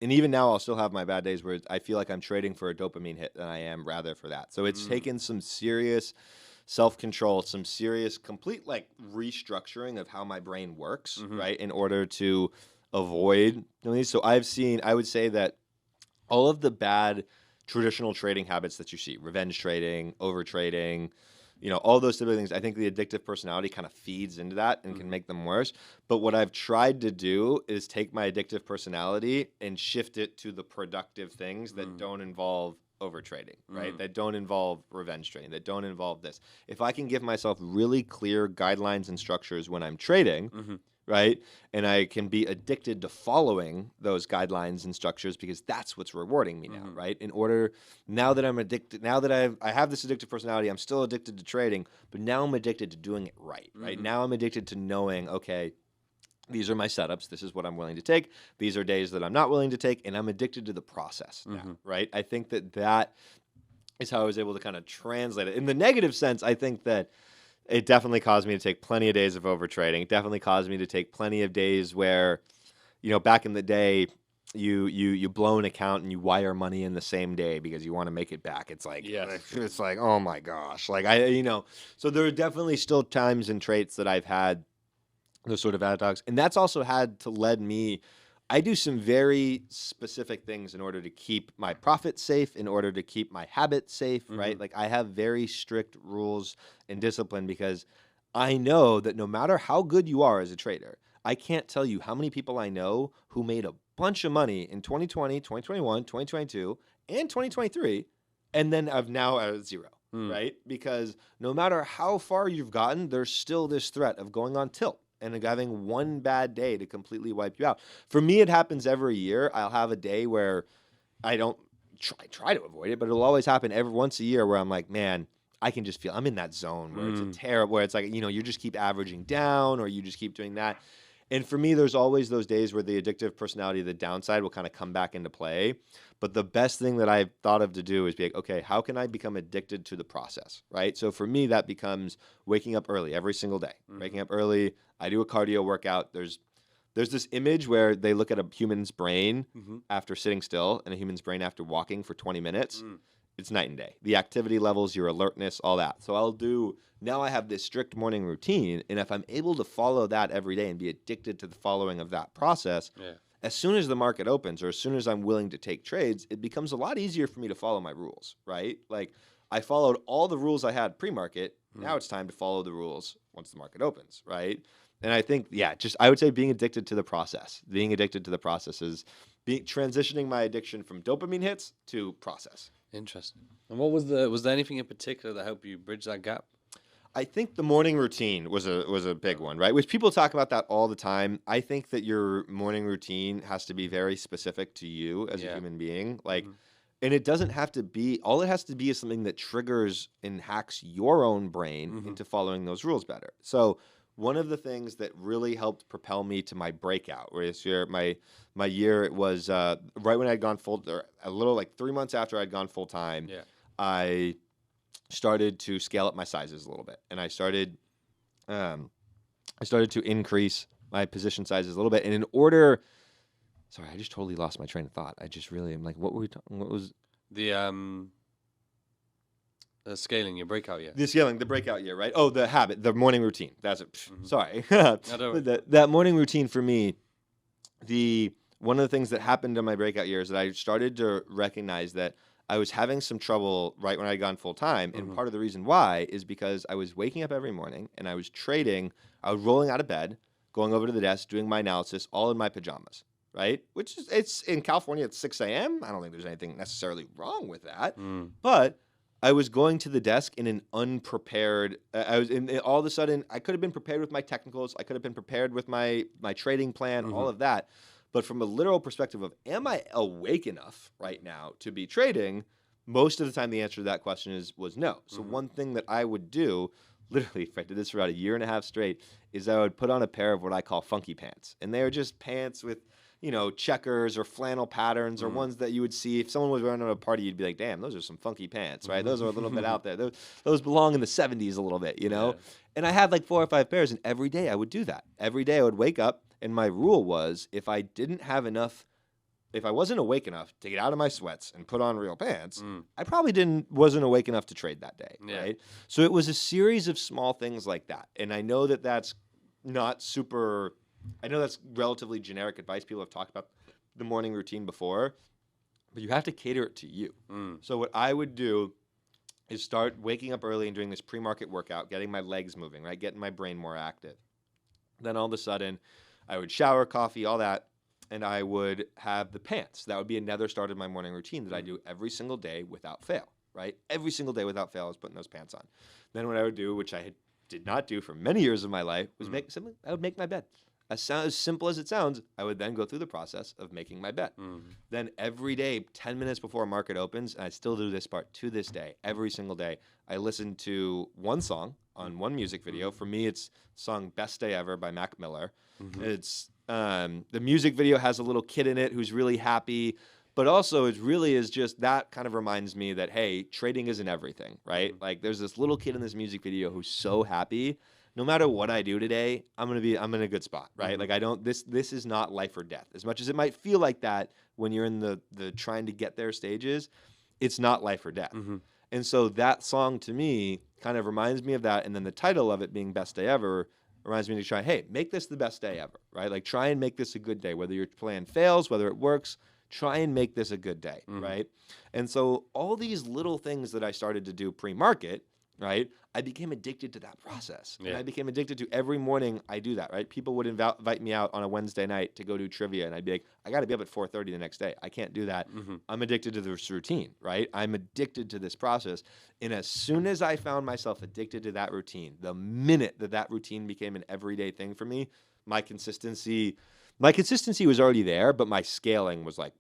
and even now I'll still have my bad days where I feel like I'm trading for a dopamine hit than I am rather for that. So it's taken some serious self-control, some serious complete like restructuring of how my brain works, right, in order to avoid these. So I would say that all of the bad traditional trading habits that you see, revenge trading, over trading, all those type of things, I think the addictive personality kind of feeds into that and can make them worse. But what I've tried to do is take my addictive personality and shift it to the productive things that don't involve over trading, right? That don't involve revenge trading, that don't involve this. If I can give myself really clear guidelines and structures when I'm trading, right? And I can be addicted to following those guidelines and structures because that's what's rewarding me now, right? Now that I'm addicted, now that I have this addictive personality, I'm still addicted to trading, but now I'm addicted to doing it right? Now I'm addicted to knowing, okay, these are my setups. This is what I'm willing to take. These are days that I'm not willing to take, and I'm addicted to the process now, right? I think that is how I was able to kind of translate it. In the negative sense, I think that it definitely caused me to take plenty of days of overtrading. It definitely caused me to take plenty of days where, back in the day, you blow an account and you wire money in the same day because you want to make it back. It's like, it's like, oh my gosh. Like so there are definitely still times and traits that I've had those sort of dogs. And that's also had to lead me. I do some very specific things in order to keep my profit safe, in order to keep my habits safe, right? Like I have very strict rules and discipline because I know that no matter how good you are as a trader, I can't tell you how many people I know who made a bunch of money in 2020, 2021, 2022, and 2023, and then I've now at zero, right? Because no matter how far you've gotten, there's still this threat of going on tilt and having one bad day to completely wipe you out. For me, it happens every year. I'll have a day where I don't try to avoid it, but it'll always happen every once a year where I'm like, man, I can just feel I'm in that zone where it's a terrible, where it's like, you just keep averaging down or you just keep doing that. And for me, there's always those days where the addictive personality, the downside will kind of come back into play. But the best thing that I've thought of to do is be like, okay, how can I become addicted to the process, right? So for me, that becomes waking up early every single day. Waking up early, I do a cardio workout. There's this image where they look at a human's brain after sitting still and a human's brain after walking for 20 minutes. It's night and day. The activity levels, your alertness, all that. So now I have this strict morning routine, and if I'm able to follow that every day and be addicted to the following of that process, as soon as the market opens or as soon as I'm willing to take trades, it becomes a lot easier for me to follow my rules, right? Like I followed all the rules I had pre-market. Now it's time to follow the rules once the market opens, right? And I think, I would say being addicted to the process. Being addicted to the process is transitioning my addiction from dopamine hits to process. Interesting. And was there anything in particular that helped you bridge that gap? I think the morning routine was a big one, right? Which people talk about that all the time. I think that your morning routine has to be very specific to you as a human being. Like, and it doesn't have to be, all it has to be is something that triggers and hacks your own brain into following those rules better. So one of the things that really helped propel me to my breakout, where this year, my year, it was right when I'd gone full, or a little like 3 months after I'd gone full time, I started to scale up my sizes a little bit, and I started to increase my position sizes a little bit. And in order, sorry, I just totally lost my train of thought. I just really am like, what were we talking? What was the scaling, your breakout year? The scaling, the breakout year, right? Oh, the habit, the morning routine. That's it. Sorry. That morning routine for me, one of the things that happened in my breakout year is that I started to recognize that I was having some trouble right when I had gone full time. And part of the reason why is because I was waking up every morning and I was trading. I was rolling out of bed, going over to the desk, doing my analysis, all in my pajamas, right? Which is, it's in California at 6 a.m. I don't think there's anything necessarily wrong with that. But I was going to the desk in an unprepared. All of a sudden, I could have been prepared with my technicals. I could have been prepared with my trading plan, all of that. But from a literal perspective of, am I awake enough right now to be trading? Most of the time, the answer to that question was no. So one thing that I would do, literally, if I did this for about a year and a half straight, is I would put on a pair of what I call funky pants, and they are just pants with, checkers or flannel patterns or ones that you would see if someone was wearing at a party. You'd be like, damn, those are some funky pants, right? Those are a little bit out there. Those belong in the 70s a little bit, Yeah. And I had like 4 or 5 pairs, and every day I would do that. Every day I would wake up, and my rule was if I didn't have enough if I wasn't awake enough to get out of my sweats and put on real pants, I probably wasn't awake enough to trade that day, right? So it was a series of small things like that. And I know that that's not super, I know that's relatively generic advice. People have talked about the morning routine before, but you have to cater it to you. So what I would do is start waking up early and doing this pre-market workout, getting my legs moving, right? Getting my brain more active. Then all of a sudden, I would shower, coffee, all that, and I would have the pants. That would be another start of my morning routine that I do every single day without fail, right? Every single day without fail, I was putting those pants on. Then what I would do, which I did not do for many years of my life, was I would make my bed. As simple as it sounds, I would then go through the process of making my bed. Then every day, 10 minutes before market opens, and I still do this part to this day, every single day, I listen to one song on one music video. For me, it's the song Best Day Ever by Mac Miller. It's the music video has a little kid in it who's really happy, but also it really is just that kind of reminds me that, hey, trading isn't everything, right? Like there's this little kid in this music video who's so happy. No matter what I do today, I'm in a good spot, right? Like this is not life or death. As much as it might feel like that when you're in the trying to get there stages, it's not life or death. And so that song to me kind of reminds me of that. And then the title of it being Best Day Ever reminds me to try, hey, make this the best day ever, right? Like try and make this a good day. Whether your plan fails, whether it works, try and make this a good day, right? And so all these little things that I started to do pre-market, right? I became addicted to that process. And I became addicted to every morning I do that, right? People would invite me out on a Wednesday night to go do trivia, and I'd be like, I got to be up at 4:30 the next day. I can't do that. I'm addicted to this routine, right? I'm addicted to this process. And as soon as I found myself addicted to that routine, the minute that routine became an everyday thing for me, my consistency was already there, but my scaling was like